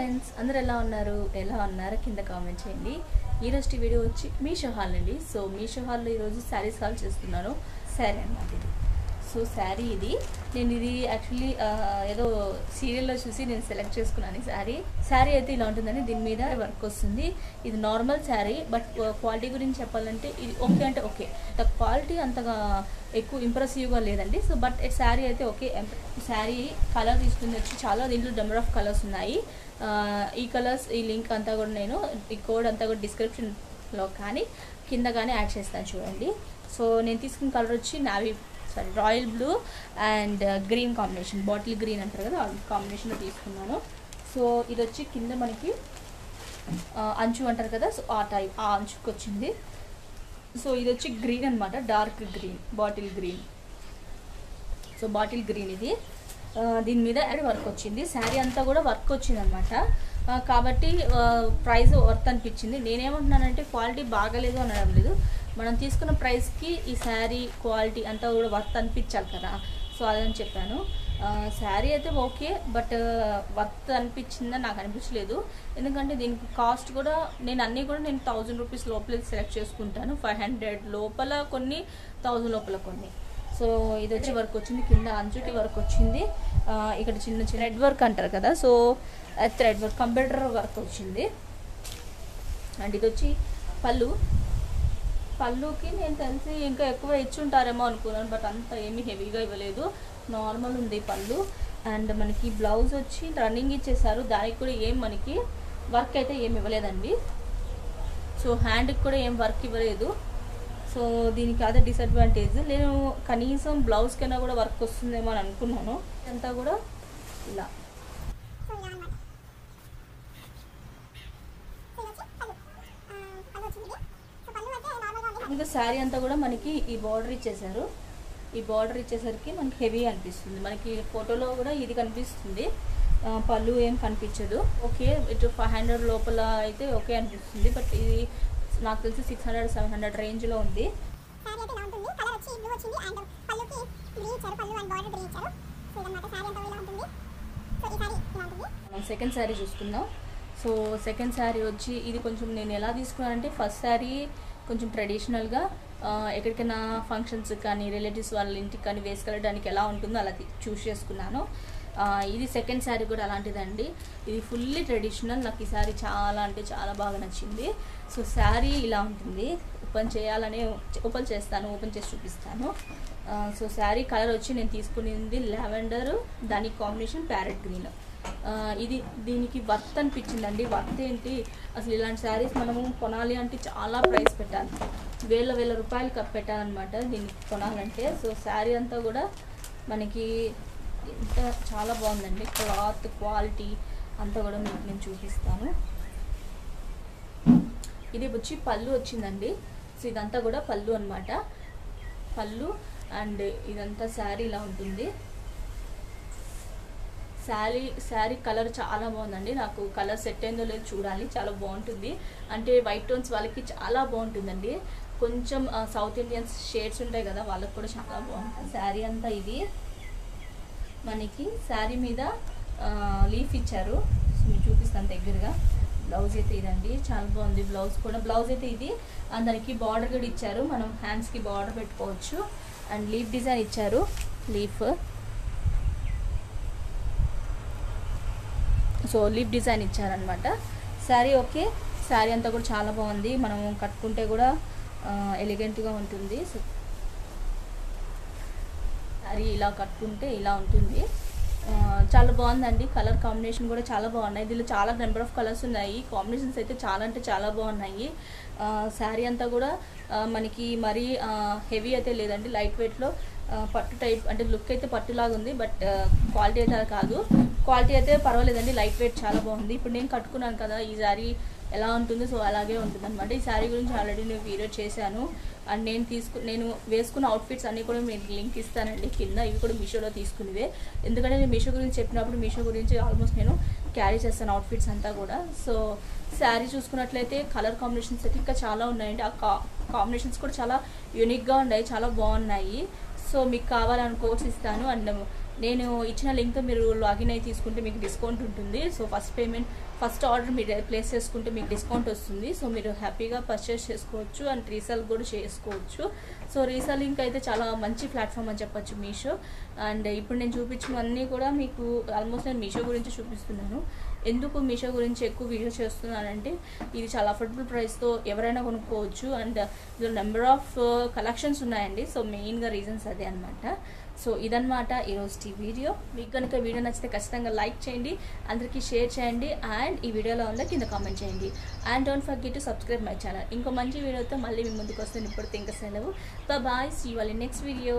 Friends అందరూ ఎలా ఉన్నారు కింద కామెంట్ చేయండి. ఈరోజు వీడియో వచ్చి మీషో హాల్ అండి. సో మీషో హాల్లో ఈరోజు శారీస్ హాల్ చేస్తున్నాను. శారీ అన్నమాట ఇది. సో శారీ ఇది నేను యాక్చువల్లీ ఏదో సీరియల్లో చూసి నేను సెలెక్ట్ చేసుకున్నాను. ఈ శారీ అయితే ఇలా ఉంటుందని దీని మీద వర్క్ వస్తుంది. ఇది నార్మల్ శారీ, బట్ క్వాలిటీ గురించి చెప్పాలంటే ఇది ఓకే అంటే ఓకే. ద క్వాలిటీ అంతగా ఎక్కువ ఇంప్రెసివ్గా లేదండి. సో బట్ శారీ అయితే ఓకే. శారీ కలర్ తీసుకుని వచ్చి చాలా దీంట్లో నెంబర్ ఆఫ్ కలర్స్ ఉన్నాయి. ఈ కలర్స్ ఈ లింక్ అంతా కూడా నేను ఈ కోడ్ అంతా కూడా డిస్క్రిప్షన్లో కానీ కింద కానీ యాడ్ చేస్తాను చూడండి. సో నేను తీసుకున్న కలర్ వచ్చి royal blue and green combination, bottle green అంటారు కదా, ఆ కాంబినేషన్లో తీసుకున్నాను. సో ఇది వచ్చి కింద మనకి అంచు అంటారు కదా, సో ఆ అంచుకి వచ్చింది. సో ఇది వచ్చి గ్రీన్ అనమాట, dark green, bottle green. So bottle green ఇది. దీని మీద వర్క్ వచ్చింది. శారీ అంతా కూడా వర్క్ వచ్చింది అనమాట. కాబట్టి ప్రైస్ వర్త్ అనిపించింది. నేనేమంటున్నానంటే క్వాలిటీ బాగాలేదు అనడం లేదు, మనం తీసుకున్న ప్రైస్కి ఈ శారీ క్వాలిటీ అంతా కూడా వర్త్ అనిపించాలి కదా. సో అదని చెప్పాను. శారీ అయితే ఓకే, బట్ వర్త్ అనిపించిందని నాకు అనిపించలేదు. ఎందుకంటే దీనికి కాస్ట్ కూడా నేను 1000 రూపీస్ లోపల సెలెక్ట్ చేసుకుంటాను. 500 లోపల కొన్ని, 1000 లోపల కొన్ని. సో ఇది వచ్చి వర్క్ వచ్చింది, కింద అంచుకి వర్క్ వచ్చింది. ఇక్కడ చిన్న థ్రెడ్ వర్క్ అంటారు కదా, so thread work, computer work వచ్చింది. అండ్ ఇది వచ్చి పళ్ళుకి నేను తెలిసి ఇంకా ఎక్కువ ఇచ్చుంటారేమో అనుకున్నాను, బట్ అంత ఏమీ హెవీగా ఇవ్వలేదు, నార్మల్ ఉంది పళ్ళు. అండ్ మనకి బ్లౌజ్ వచ్చి రన్నింగ్ ఇచ్చేసారు, దానికి కూడా ఏం మనకి వర్క్ అయితే ఏమి ఇవ్వలేదండి. సో హ్యాండ్కి కూడా ఏం వర్క్ ఇవ్వలేదు. సో దీనికి అదే డిసడ్వాంటేజ్. నేను కనీసం బ్లౌజ్ కన్నా కూడా వర్క్ వస్తుందేమో అని అనుకున్నాను. అంతా కూడా ఇలా ఇంకా శారీ అంతా కూడా మనకి ఈ బార్డర్ ఇచ్చేసారు. ఈ బార్డర్ ఇచ్చేసరికి మనకి హెవీ అనిపిస్తుంది. మనకి ఫోటోలో కూడా ఇది కనిపిస్తుంది, పళ్ళు ఏం కనిపించదు. ఓకే, ఇటు 500 లోపల అయితే ఓకే అనిపిస్తుంది, బట్ ఇది నాకు తెలిసి 600-700 రేంజ్లో ఉంది. సెకండ్ శారీ చూసుకుందాం. సో సెకండ్ శారీ వచ్చి ఇది కొంచెం నేను ఎలా తీసుకున్నానంటే, ఫస్ట్ శారీ కొంచెం ట్రెడిషనల్గా ఎక్కడికైనా ఫంక్షన్స్ కానీ రిలేటివ్స్ వాళ్ళ ఇంటికి కానీ వేసుకెళ్ళడానికి ఎలా ఉంటుందో అలా చూస్ చేసుకున్నాను. ఇది సెకండ్ శారీ కూడా అలాంటిదండి. ఇది ఫుల్లీ ట్రెడిషనల్. నాకు ఈ శారీ చాలా అంటే చాలా బాగా నచ్చింది. సో శారీ ఇలా ఉంటుంది. ఓపెన్ చేసి చూపిస్తాను. సో శారీ కలర్ వచ్చి నేను తీసుకునేది లావెండర్, దానికి కాంబినేషన్ ప్యారెట్ గ్రీన్. దీనికి వర్త్ అనిపించిందండి. వర్త్ ఏంటి అసలు, ఇలాంటి శారీస్ మనము కొనాలి అంటే చాలా ప్రైస్ పెట్టాలి, వేల రూపాయలు పెట్టాలన్నమాట దీనికి కొనాలంటే. సో శారీ అంతా కూడా మనకి ఇంత చాలా బాగుందండి. క్లాత్ క్వాలిటీ అంతా కూడా మీకు నేను చూపిస్తాను. ఇది వచ్చి పళ్ళు వచ్చిందండి. సో ఇదంతా కూడా పళ్ళు అనమాట, పళ్ళు. అండ్ ఇదంతా శారీ ఇలా ఉంటుంది. శారీ కలర్ చాలా బాగుందండి. నాకు కలర్ సెట్ అయిందో లేదో చూడాలి, చాలా బాగుంటుంది. అంటే వైట్ టోన్స్ వాళ్ళకి చాలా బాగుంటుందండి. కొంచెం సౌత్ ఇండియన్స్ షేడ్స్ ఉంటాయి కదా, వాళ్ళకి కూడా చాలా బాగుంటుంది. శారీ అంతా ఇది మనకి శారీ మీద లీఫ్ ఇచ్చారు. మీరు చూపిస్తాను దగ్గరగా. బ్లౌజ్ అయితే ఇదండి, చాలా బాగుంది. బ్లౌజ్ అయితే ఇది. దానికి బార్డర్ కూడా ఇచ్చారు, మనం హ్యాండ్స్కి బార్డర్ పెట్టుకోవచ్చు. అండ్ లీఫ్ డిజైన్ ఇచ్చారు, సో లీఫ్ డిజైన్ ఇచ్చారనమాట. శారీ ఓకే, శారీ అంతా కూడా చాలా బాగుంది. మనం కట్టుకుంటే కూడా ఎలిగెంట్గా ఉంటుంది. సో శారీ ఇలా కట్టుకుంటే ఇలా ఉంటుంది, చాలా బాగుందండి. కలర్ కాంబినేషన్ కూడా చాలా బాగున్నాయి. దీనిలో చాలా నెంబర్ ఆఫ్ కలర్స్ ఉన్నాయి. కాంబినేషన్స్ అయితే చాలా అంటే చాలా బాగున్నాయి. శారీ అంతా కూడా మనకి మరీ హెవీ అయితే లేదండి, లైట్ వెయిట్లో పట్టు టైప్, అంటే లుక్ అయితే పట్టులాగా ఉంది, బట్ క్వాలిటీ అయితే కాదు. క్వాలిటీ అయితే పర్వాలేదండి, లైట్ వెయిట్ చాలా బాగుంది. ఇప్పుడు నేను కట్టుకున్నాను కదా ఈ శారీ ఎలా ఉంటుందో, సో అలాగే ఉంటుంది అనమాట. ఈ శారీ గురించి ఆల్రెడీ నేను వీడియో చేశాను. అండ్ నేను వేసుకున్న అవుట్ఫిట్స్ అన్నీ కూడా మీకు లింక్ ఇస్తానండి కింద. ఇవి కూడా మీషోలో తీసుకునేవే, ఎందుకంటే నేను మీషో గురించి చెప్పినప్పుడు మీషో గురించి ఆల్మోస్ట్ నేను క్యారీ చేస్తాను అవుట్ఫిట్స్ అంతా కూడా. సో శారీ చూసుకున్నట్లయితే కలర్ కాంబినేషన్స్ అయితే ఇంకా చాలా ఉన్నాయండి. ఆ కాంబినేషన్స్ కూడా చాలా యూనిక్గా ఉన్నాయి, చాలా బాగున్నాయి. సో మీకు కావాలని కోడ్స్ ఇస్తాను. అండ్ నేను ఇచ్చిన లింక్తో మీరు లాగిన్ అయ్యి తీసుకుంటే మీకు డిస్కౌంట్ ఉంటుంది. సో ఫస్ట్ ఆర్డర్ మీరు ప్లేస్ చేసుకుంటే మీకు డిస్కౌంట్ వస్తుంది. సో మీరు హ్యాపీగా పర్చేస్ చేసుకోవచ్చు అండ్ రీసెల్ కూడా చేసుకోవచ్చు. సో రీసెల్లింగ్ అయితే చాలా మంచి ప్లాట్ఫామ్ అని చెప్పొచ్చు మీషో. అండ్ ఇప్పుడు నేను చూపించినవన్నీ కూడా మీకు ఆల్మోస్ట్ నేను మీషో గురించి చూపిస్తున్నాను. ఎందుకు మీషో గురించి ఎక్కువ వీడియో చేస్తున్నానంటే ఇది చాలా అఫోర్డబుల్ ప్రైస్తో ఎవరైనా కొనుక్కోవచ్చు అండ్ ఇందులో నెంబర్ ఆఫ్ కలెక్షన్స్ ఉన్నాయండి. సో మెయిన్గా రీజన్స్ అదే అనమాట. సో ఇదన్నమాట ఈరోజు వీడియో. మీకు కనుక వీడియో నచ్చితే ఖచ్చితంగా లైక్ చేయండి, అందరికీ షేర్ చేయండి అండ్ ఈ వీడియోలో ఉందో కింద కామెంట్ చేయండి. And don't forget to subscribe my channel. ఇంకో మంచి వీడియోతో మళ్ళీ మీ ముందుకు వస్తాను. ఇప్పటితో ఇంకా సెలవు. Bye, see you all in next video.